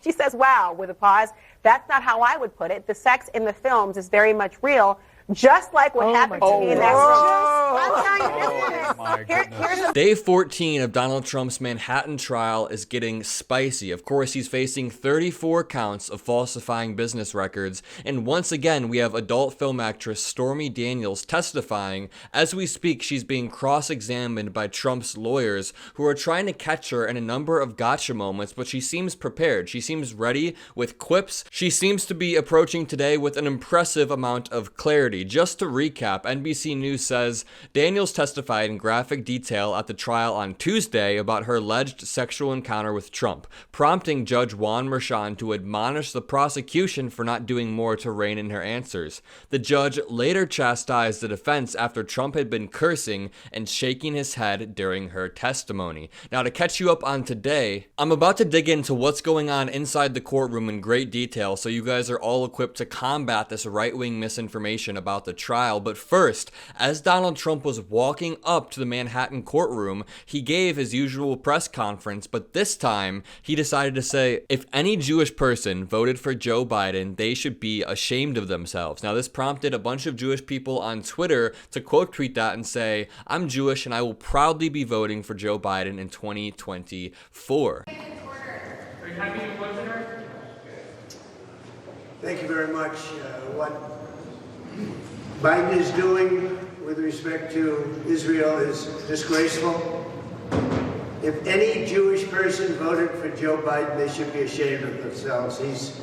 She says, wow, with a pause. That's not how I would put it. The sex in the films is very much real, just like what happened to me in that room. Day 14 of Donald Trump's Manhattan trial is getting spicy. Of course, he's facing 34 counts of falsifying business records. And once again, we have adult film actress Stormy Daniels testifying. As we speak, she's being cross-examined by Trump's lawyers who are trying to catch her in a number of gotcha moments, but she seems prepared. She seems ready with quips. She seems to be approaching today with an impressive amount of clarity. Just to recap, NBC News says Daniels testified in graphic detail at the trial on Tuesday about her alleged sexual encounter with Trump, prompting Judge Juan Merchan to admonish the prosecution for not doing more to rein in her answers. The judge later chastised the defense after Trump had been cursing and shaking his head during her testimony. Now, to catch you up on today, I'm about to dig into what's going on inside the courtroom in great detail so you guys are all equipped to combat this right-wing misinformation about the trial. But first, as Donald Trump was walking up to the Manhattan courtroom, he gave his usual press conference, but this time he decided to say, if any Jewish person voted for Joe Biden, they should be ashamed of themselves. Now, this prompted a bunch of Jewish people on Twitter to quote tweet that and say, I'm Jewish and I will proudly be voting for Joe Biden in 2024. Are you happy to close it, Eric? Thank you very much. What Biden is doing with respect to Israel is disgraceful. If any Jewish person voted for Joe Biden, they should be ashamed of themselves. He's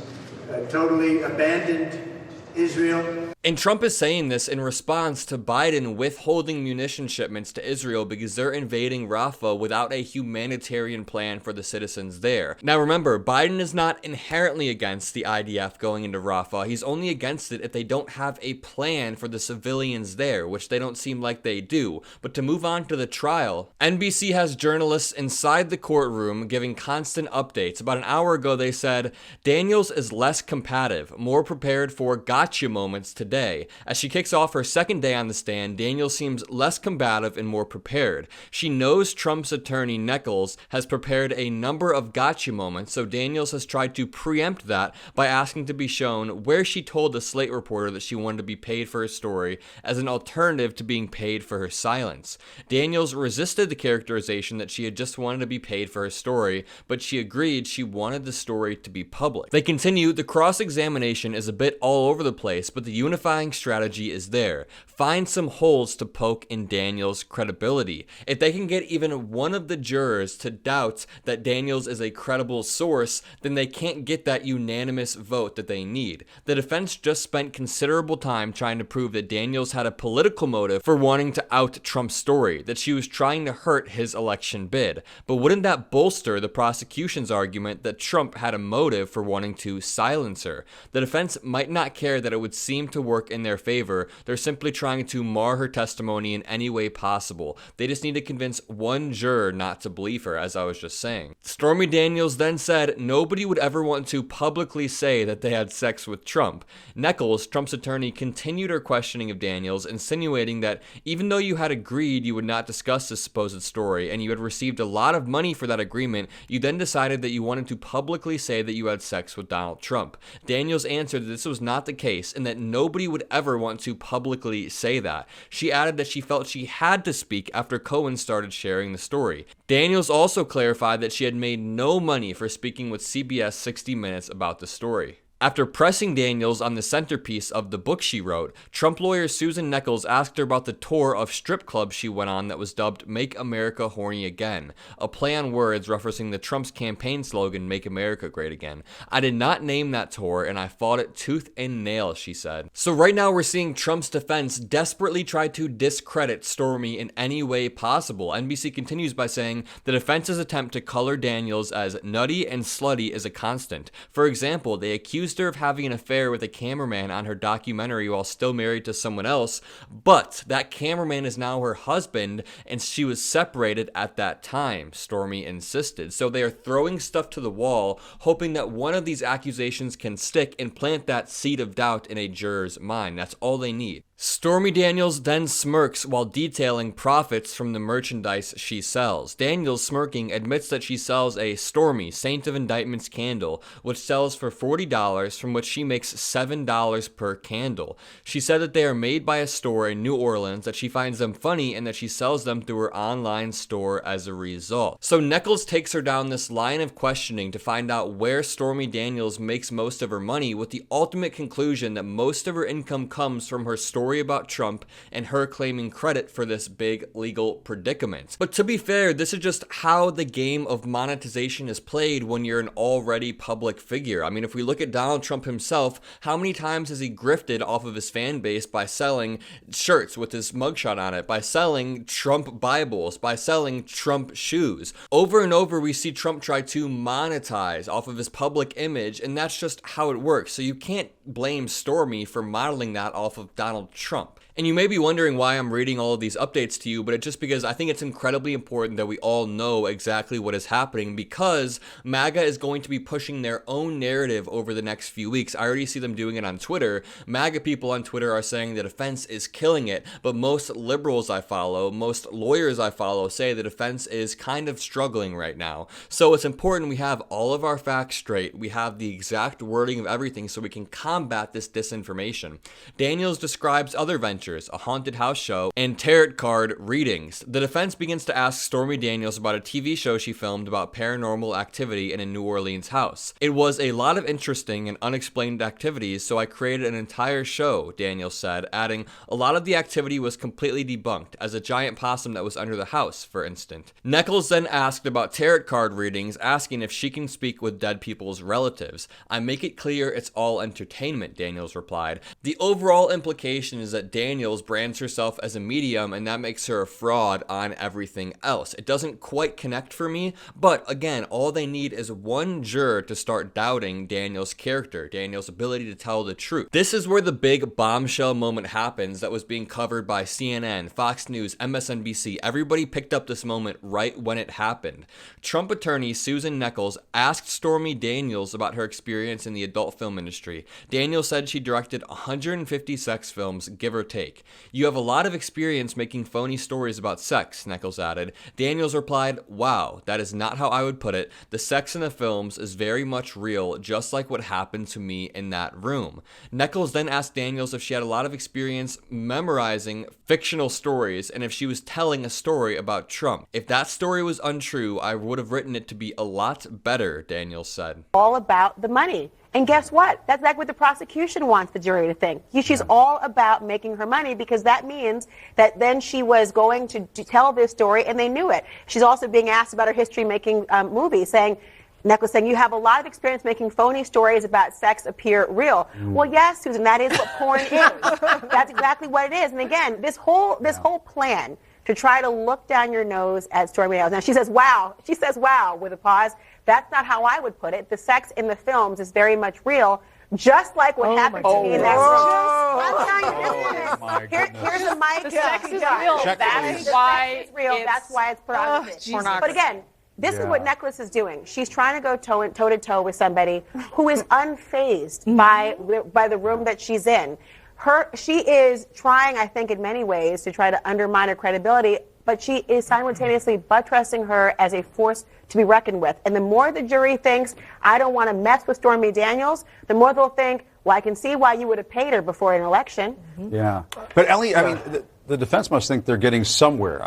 totally abandoned Israel. And Trump is saying this in response to Biden withholding munition shipments to Israel because they're invading Rafah without a humanitarian plan for the citizens there. Now remember, Biden is not inherently against the IDF going into Rafah. He's only against it if they don't have a plan for the civilians there, which they don't seem like they do. But to move on to the trial, NBC has journalists inside the courtroom giving constant updates. About an hour ago, they said, Daniels is less combative, more prepared for gotcha moments today. As she kicks off her second day on the stand, Daniels seems less combative and more prepared. She knows Trump's attorney Nichols has prepared a number of gotcha moments, so Daniels has tried to preempt that by asking to be shown where she told the Slate reporter that she wanted to be paid for her story as an alternative to being paid for her silence. Daniels resisted the characterization that she had just wanted to be paid for her story, but she agreed she wanted the story to be public. They continue, the cross-examination is a bit all over the place, but the unifying strategy is there. Find some holes to poke in Daniels' credibility. If they can get even one of the jurors to doubt that Daniels is a credible source, then they can't get that unanimous vote that they need. The defense just spent considerable time trying to prove that Daniels had a political motive for wanting to out Trump's story, that she was trying to hurt his election bid. But wouldn't that bolster the prosecution's argument that Trump had a motive for wanting to silence her? The defense might not care that it would seem to work in their favor. They're simply trying to mar her testimony in any way possible. They just need to convince one juror not to believe her, as I was just saying. Stormy Daniels then said nobody would ever want to publicly say that they had sex with Trump. Nichols, Trump's attorney, continued her questioning of Daniels, insinuating that even though you had agreed you would not discuss this supposed story and you had received a lot of money for that agreement, you then decided that you wanted to publicly say that you had sex with Donald Trump. Daniels answered that this was not the case and that nobody would ever want to publicly say that. She added that she felt she had to speak after Cohen started sharing the story. Daniels also clarified that she had made no money for speaking with CBS 60 Minutes about the story. After pressing Daniels on the centerpiece of the book she wrote, Trump lawyer Susan Nichols asked her about the tour of strip clubs she went on that was dubbed Make America Horny Again, a play on words referencing the Trump's campaign slogan, Make America Great Again. I did not name that tour and I fought it tooth and nail, she said. So right now we're seeing Trump's defense desperately try to discredit Stormy in any way possible. NBC continues by saying the defense's attempt to color Daniels as nutty and slutty is a constant. For example, they accused her of having an affair with a cameraman on her documentary while still married to someone else, but that cameraman is now her husband and she was separated at that time, Stormy insisted. So they are throwing stuff to the wall, hoping that one of these accusations can stick and plant that seed of doubt in a juror's mind. That's all they need. Stormy Daniels then smirks while detailing profits from the merchandise she sells. Daniels, smirking, admits that she sells a Stormy Saint of Indictments candle, which sells for $40, from which she makes $7 per candle. She said that they are made by a store in New Orleans, that she finds them funny, and that she sells them through her online store as a result. So Nichols takes her down this line of questioning to find out where Stormy Daniels makes most of her money, with the ultimate conclusion that most of her income comes from her story about Trump and her claiming credit for this big legal predicament. But to be fair, this is just how the game of monetization is played when you're an already public figure. I mean, if we look at Donald Trump himself, how many times has he grifted off of his fan base by selling shirts with his mugshot on it, by selling Trump Bibles, by selling Trump shoes? Over and over, we see Trump try to monetize off of his public image, and that's just how it works. So you can't blame Stormy for modeling that off of Donald Trump. And you may be wondering why I'm reading all of these updates to you, but it's just because I think it's incredibly important that we all know exactly what is happening, because MAGA is going to be pushing their own narrative over the next few weeks. I already see them doing it on Twitter. MAGA people on Twitter are saying the defense is killing it, but most liberals I follow, most lawyers I follow say the defense is kind of struggling right now. So it's important we have all of our facts straight. We have the exact wording of everything so we can combat this disinformation. Daniels describes other ventures, a haunted house show, and tarot card readings. The defense begins to ask Stormy Daniels about a TV show she filmed about paranormal activity in a New Orleans house. It was a lot of interesting and unexplained activities, so I created an entire show, Daniels said, adding, a lot of the activity was completely debunked, as a giant possum that was under the house, for instance. Nichols then asked about tarot card readings, asking if she can speak with dead people's relatives. I make it clear it's all entertainment, Daniels replied. The overall implication is that Daniels brands herself as a medium, and that makes her a fraud on everything else. It doesn't quite connect for me, but again, all they need is one juror to start doubting Daniels' character, Daniels' ability to tell the truth. This is where the big bombshell moment happens that was being covered by CNN, Fox News, MSNBC. Everybody picked up this moment right when it happened. Trump attorney Susan Nichols asked Stormy Daniels about her experience in the adult film industry. Daniels said she directed 150 sex films, give or take. You have a lot of experience making phony stories about sex, Nichols added. Daniels replied, wow, that is not how I would put it. The sex in the films is very much real, just like what happened to me in that room. Nichols then asked Daniels if she had a lot of experience memorizing fictional stories and if she was telling a story about Trump. If that story was untrue, I would have written it to be a lot better, Daniels said. All about the money. And guess what? That's like what the prosecution wants the jury to think. She's all about making her money, because that means that then she was going to tell this story, and they knew it. She's also being asked about her history making movies, saying, Nicholas saying, you have a lot of experience making phony stories about sex appear real. Well, yes, Susan, that is what porn is. That's exactly what it is. And again, this whole plan to try to look down your nose at Stormy Daniels. Now, she says, wow, with a pause. That's not how I would put it. The sex in the films is very much real, just like what happened to me in that room. Here's a mic. The sex is real. That's why it's pornography. But again, this is what Nicholas is doing. She's trying to go toe to toe with somebody who is unfazed by the room that she's in. She is trying, I think, in many ways to try to undermine her credibility, but she is simultaneously buttressing her as a force to be reckoned with. And the more the jury thinks, I don't want to mess with Stormy Daniels, the more they'll think, well, I can see why you would have paid her before an election. Yeah. But Ellie, I mean, the defense must think they're getting somewhere.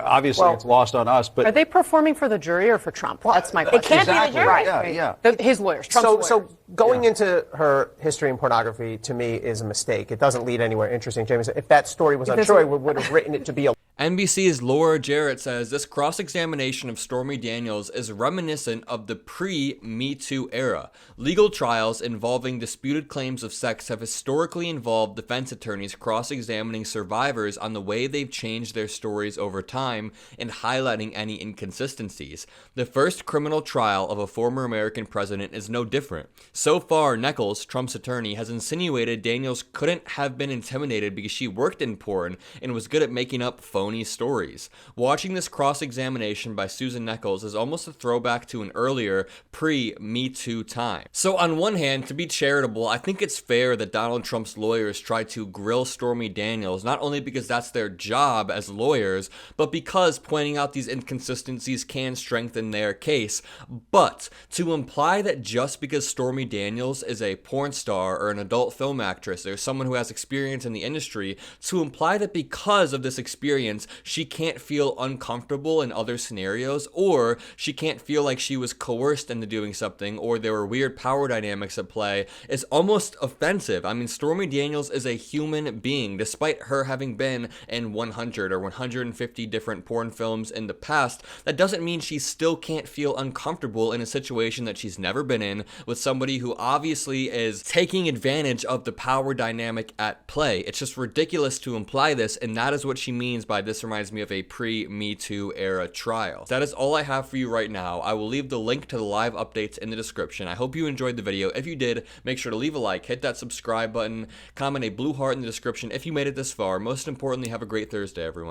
Obviously, it's lost on us. But are they performing for the jury or for Trump? That's my question. It can't be the jury. Yeah. His lawyers, Trump's lawyers. So going into her history in pornography, to me, is a mistake. It doesn't lead anywhere interesting. Jamie said, if that story was untrue, we would have written it to be a NBC's Laura Jarrett says this cross-examination of Stormy Daniels is reminiscent of the pre-Me Too era. Legal trials involving disputed claims of sex have historically involved defense attorneys cross-examining survivors on the way they've changed their stories over time and highlighting any inconsistencies. The first criminal trial of a former American president is no different. So far, Nichols, Trump's attorney, has insinuated Daniels couldn't have been intimidated because she worked in porn and was good at making up phony phony stories. Watching this cross-examination by Susan Nichols is almost a throwback to an earlier pre-Me Too time. So on one hand, to be charitable, I think it's fair that Donald Trump's lawyers try to grill Stormy Daniels, not only because that's their job as lawyers, but because pointing out these inconsistencies can strengthen their case. But to imply that just because Stormy Daniels is a porn star or an adult film actress or someone who has experience in the industry, to imply that because of this experience, she can't feel uncomfortable in other scenarios, or she can't feel like she was coerced into doing something, or there were weird power dynamics at play, is almost offensive. I mean, Stormy Daniels is a human being, despite her having been in 100 or 150 different porn films in the past. That doesn't mean she still can't feel uncomfortable in a situation that she's never been in with somebody who obviously is taking advantage of the power dynamic at play. It's just ridiculous to imply this, and that is what she means by this reminds me of a pre-Me Too era trial. That is all I have for you right now. I will leave the link to the live updates in the description. I hope you enjoyed the video. If you did, make sure to leave a like, hit that subscribe button, comment a blue heart in the description if you made it this far. Most importantly, have a great Thursday, everyone.